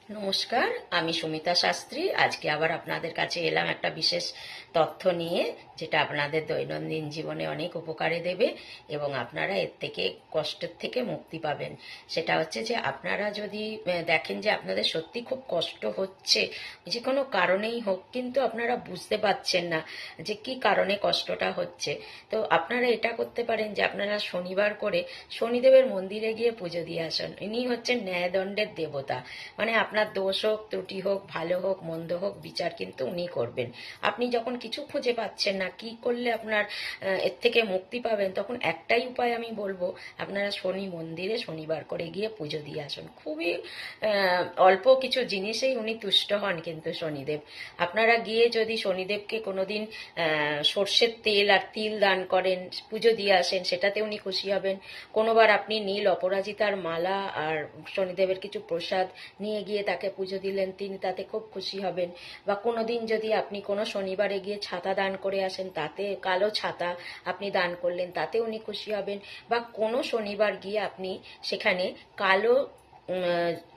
নমস্কার, আমি সুমিতা শাস্ত্রী। আজকে আবার আপনাদের কাছে এলাম একটা বিশেষ তথ্য নিয়ে, যেটা আপনাদের দৈনন্দিন জীবনে অনেক উপকারে দেবে এবং আপনারা এর থেকে কষ্টের থেকে মুক্তি পাবেন। সেটা হচ্ছে যে আপনারা যদি দেখেন যে আপনাদের সত্যি খুব কষ্ট হচ্ছে, যে কোনো কারণেই হোক, কিন্তু আপনারা বুঝতে পারছেন না যে কি কারণে কষ্টটা হচ্ছে, তো আপনারা এটা করতে পারেন যে আপনারা শনিবার করে শনিদেবের মন্দিরে গিয়ে পুজো দিয়ে আসুন। ইনি হচ্ছেন ন্যায়দণ্ডের দেবতা। মানে আপনার দোষ হোক, ত্রুটি হোক, ভালো হোক, মন্দ হোক, বিচার কিন্তু উনি করবেন। আপনি যখন কিছু খুঁজে পাচ্ছেন না, কি করলে আপনার এর থেকে মুক্তি পাবেন, তখন একটাই উপায় আমি বলবো, আপনারা শনি মন্দিরে শনিবার করে গিয়ে পুজো দিয়ে আসুন। খুবই অল্প কিছু জিনিসেই উনি তুষ্ট হন কিন্তু শনিদেব। আপনারা গিয়ে যদি শনিদেবকে কোনোদিন সর্ষের তেল আর তিল দান করেন, পুজো দিয়ে আসেন, সেটাতে উনি খুশি হবেন। কোনোবার আপনি নীল অপরাজিতার মালা আর শনিদেবের কিছু প্রসাদ নিয়ে গিয়ে তাকে পুজো দিলেন, তিনি তাতে খুব খুশি হবেন। বা কোনোদিন যদি আপনি কোনো শনিবারে গিয়ে ছাতা দান করে আসেন, তাতে কালো ছাতা আপনি দান করলেন, তাতে উনি খুশি হবেন। বা কোনো শনিবার গিয়ে আপনি সেখানে কালো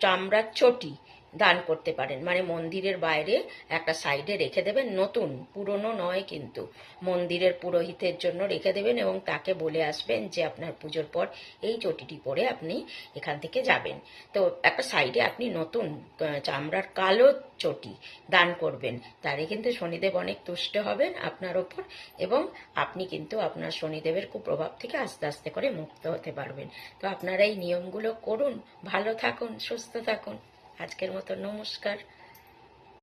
চামড়ার চটি দান করতে পারেন। মানে মন্দিরের বাইরে একটা সাইডে রেখে দেবেন, নতুন, পুরনো নয় কিন্তু, মন্দিরের পুরোহিতের জন্য রেখে দেবেন এবং তাকে বলে আসবেন যে আপনার পুজোর পর এই চটিটি পরে আপনি এখান থেকে যাবেন। তো একটা সাইডে আপনি নতুন চামড়ার কালো চটি দান করবেন, তারে কিন্তু শনিদেব অনেক তুষ্ট হবেন আপনার ওপর, এবং আপনি কিন্তু আপনার শনিদেবের কুপ্রভাব থেকে আস্তে আস্তে করে মুক্ত হতে পারবেন। তো আপনারা এই নিয়মগুলো করুন, ভালো থাকুন, সুস্থ থাকুন। আজকের মতো নমস্কার।